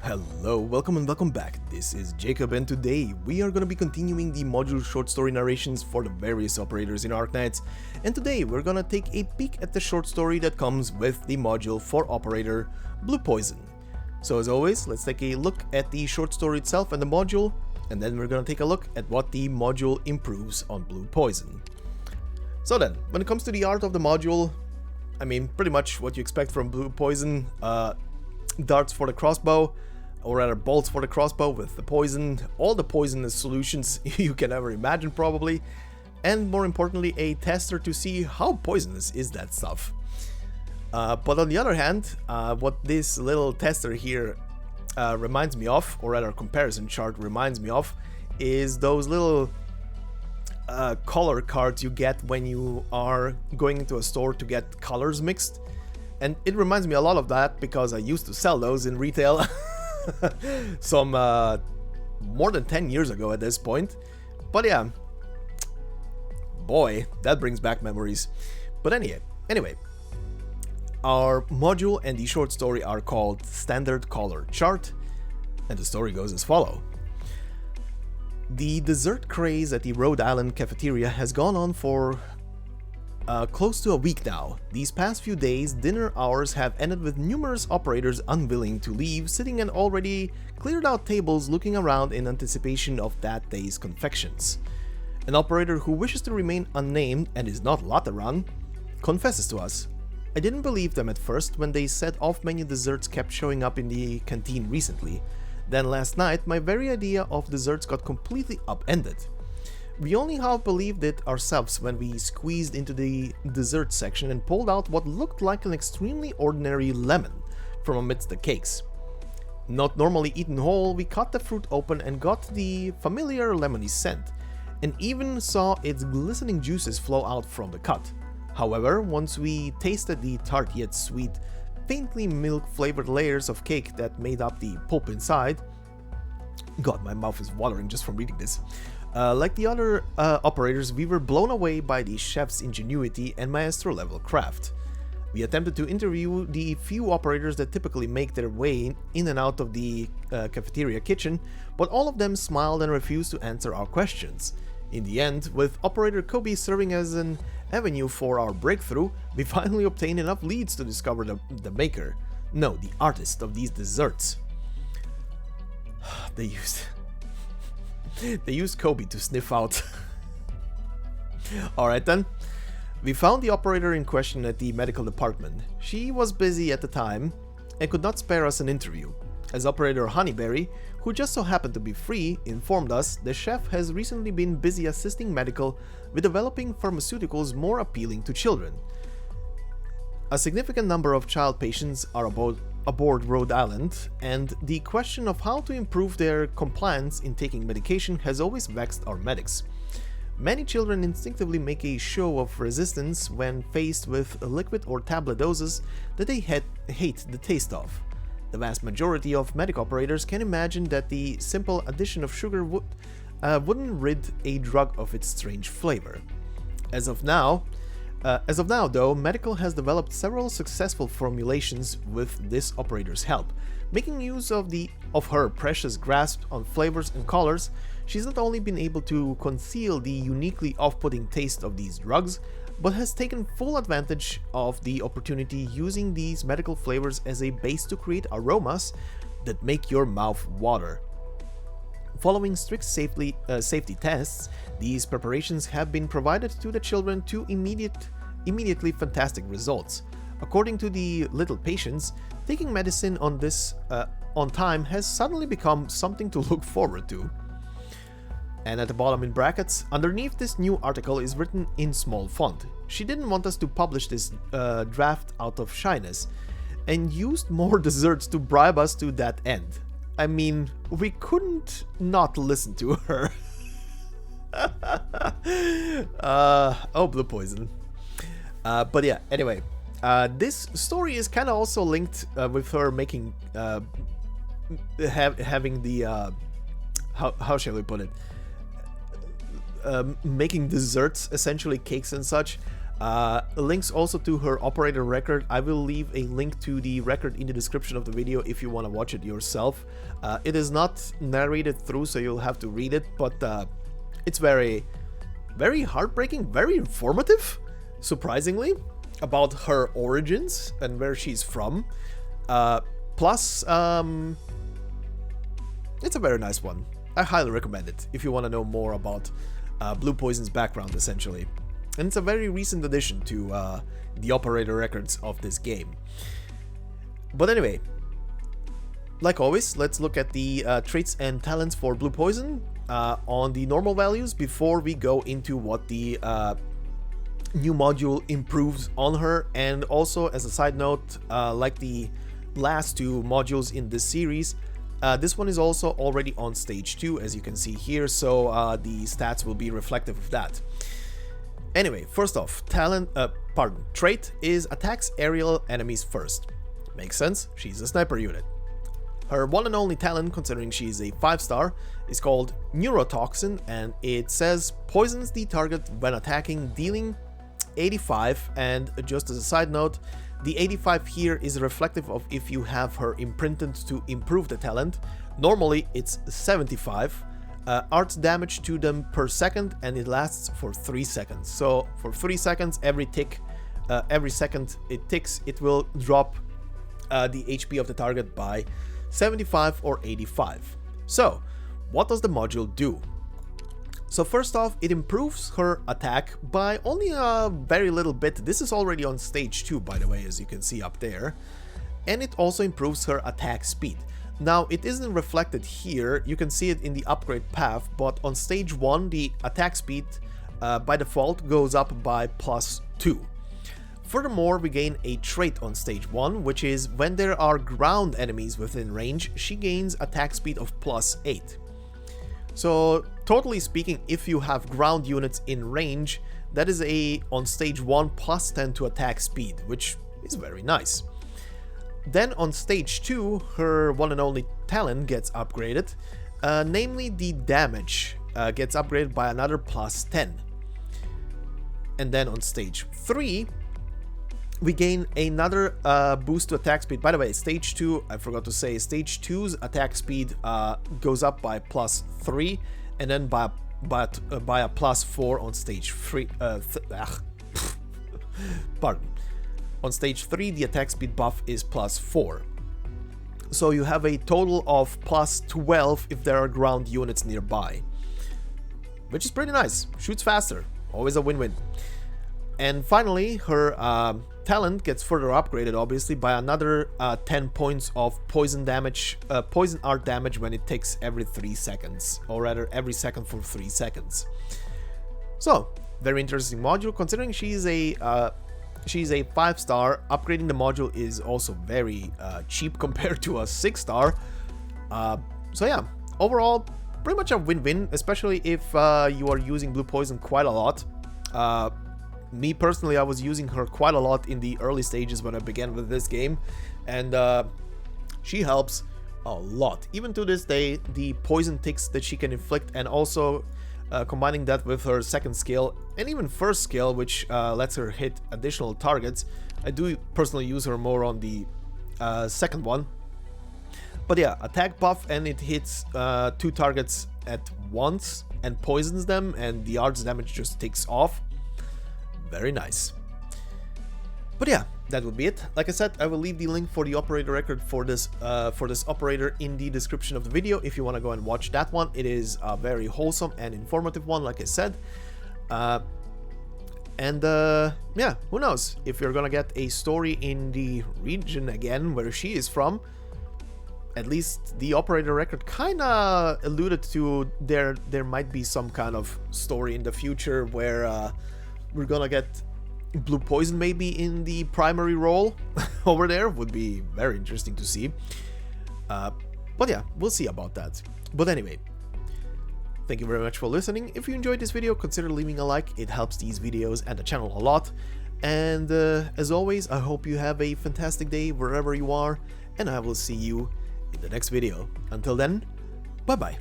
Hello, welcome and welcome back. This is Jacob and today we are going to be continuing the module short story narrations for the various operators in Arknights, and today we're going to take a peek at the short story that comes with the module for operator Blue Poison. So as always, let's take a look at the short story itself and the module, and then we're going to take a look at what the module improves on Blue Poison. So then, when it comes to the art of the module, I mean pretty much what you expect from Blue Poison. Darts for the crossbow, or rather bolts for the crossbow with the poison, all the poisonous solutions you can ever imagine probably, and more importantly a tester to see how poisonous is that stuff. But on the other hand, what this little tester here reminds me of, or rather comparison chart reminds me of, is those little color cards you get when you are going into a store to get colors mixed. And it reminds me a lot of that because I used to sell those in retail some more than 10 years ago at this point. But yeah, boy, that brings back memories. But anyway, our module and the short story are called Standard Color Chart, and the story goes as follows. The dessert craze at the Rhode Island cafeteria has gone on for close to a week now. These past few days, dinner hours have ended with numerous operators unwilling to leave, sitting at already cleared out tables looking around in anticipation of that day's confections. An operator who wishes to remain unnamed and is not Lateran confesses to us. I didn't believe them at first when they said off-menu desserts kept showing up in the canteen recently. Then last night, my very idea of desserts got completely upended. We only half believed it ourselves when we squeezed into the dessert section and pulled out what looked like an extremely ordinary lemon from amidst the cakes. Not normally eaten whole, we cut the fruit open and got the familiar lemony scent, and even saw its glistening juices flow out from the cut. However, once we tasted the tart yet sweet, faintly milk-flavored layers of cake that made up the pulp inside— God, my mouth is watering just from reading this. Like the other operators, we were blown away by the chef's ingenuity and maestro-level craft. We attempted to interview the few operators that typically make their way in and out of the cafeteria kitchen, but all of them smiled and refused to answer our questions. In the end, with operator Kobe serving as an avenue for our breakthrough, we finally obtained enough leads to discover the maker. No, the artist of these desserts. They used Kobe to sniff out. Alright then. We found the operator in question at the medical department. She was busy at the time and could not spare us an interview. As operator Honeyberry, who just so happened to be free, informed us, the chef has recently been busy assisting medical with developing pharmaceuticals more appealing to children. A significant number of child patients are aboard Rhode Island, and the question of how to improve their compliance in taking medication has always vexed our medics. Many children instinctively make a show of resistance when faced with liquid or tablet doses that they hate the taste of. The vast majority of medic operators can imagine that the simple addition of sugar wouldn't rid a drug of its strange flavor. As of now, though, Medical has developed several successful formulations with this operator's help. Making use of her precious grasp on flavors and colors, she's not only been able to conceal the uniquely off-putting taste of these drugs, but has taken full advantage of the opportunity, using these medical flavors as a base to create aromas that make your mouth water. Following strict safety tests, these preparations have been provided to the children to immediately fantastic results. According to the little patients, taking medicine on time has suddenly become something to look forward to. And at the bottom in brackets, underneath this new article is written in small font. She didn't want us to publish this draft out of shyness, and used more desserts to bribe us to that end. I mean, we couldn't not listen to her. Oh, Blue Poison. But yeah, anyway, this story is kind of also linked with her making, having the, how shall we put it? Making desserts, essentially cakes and such. links also to her operator record. I will leave a link to the record in the description of the video if you want to watch it yourself. It is not narrated through, so you'll have to read it, but it's very, very heartbreaking, very informative, surprisingly, about her origins and where she's from. Plus, it's a very nice one. I highly recommend it if you want to know more about Blue Poison's background, essentially. And it's a very recent addition to the operator records of this game. But anyway, like always, let's look at the traits and talents for Blue Poison on the normal values before we go into what the new module improves on her. And also, as a side note, like the last two modules in this series, this one is also already on stage 2, as you can see here, so the stats will be reflective of that. Anyway, first off, trait is attacks aerial enemies first. Makes sense, she's a sniper unit. Her one and only talent, considering she's a 5-star, is called Neurotoxin, and it says poisons the target when attacking, dealing 85, and just as a side note, the 85 here is reflective of if you have her imprinted to improve the talent. Normally it's 75. Arts damage to them per second, and it lasts for 3 seconds. So for 3 seconds, every second it ticks, it will drop the HP of the target by 75 or 85. So what does the module do? So first off, it improves her attack by only a very little bit. This is already on stage 2, by the way, as you can see up there. And it also improves her attack speed. Now, it isn't reflected here, you can see it in the upgrade path, but on stage 1, the attack speed by default goes up by +2. Furthermore, we gain a trait on stage 1, which is when there are ground enemies within range, she gains attack speed of +8. So, totally speaking, if you have ground units in range, that is on stage 1 +10 to attack speed, which is very nice. Then on stage 2, her one and only talent gets upgraded, namely the damage gets upgraded by another +10. And then on stage 3, we gain another boost to attack speed. By the way, stage 2, I forgot to say, stage 2's attack speed goes up by +3, and then by a +4 on stage 3. Pardon. On stage 3, the attack speed buff is +4. So you have a total of +12 if there are ground units nearby. Which is pretty nice. Shoots faster. Always a win-win. And finally, her talent gets further upgraded, obviously, by another 10 points of poison damage, poison art damage when it ticks every 3 seconds, or rather every second for 3 seconds. So, very interesting module, considering she's a 5-star. Upgrading the module is also very cheap compared to a 6-star. So yeah, overall, pretty much a win-win, especially if you are using Blue Poison quite a lot. Me personally, I was using her quite a lot in the early stages when I began with this game, and she helps a lot. Even to this day, the poison ticks that she can inflict, and also combining that with her second skill and even first skill, which lets her hit additional targets. I do personally use her more on the second one. But yeah, attack buff, and it hits 2 targets at once and poisons them, and the arts damage just ticks off. Very nice. But yeah, that would be it. Like I said, I will leave the link for the operator record for this operator in the description of the video if you want to go and watch that one. It is a very wholesome and informative one, like I said. Yeah, who knows if you're gonna get a story in the region again where she is from. At least the operator record kinda alluded to there might be some kind of story in the future where we're gonna get Blue Poison maybe in the primary role over there. Would be very interesting to see. But yeah, we'll see about that. But anyway, thank you very much for listening. If you enjoyed this video, consider leaving a like. It helps these videos and the channel a lot. And as always, I hope you have a fantastic day wherever you are, and I will see you in the next video. Until then, bye bye.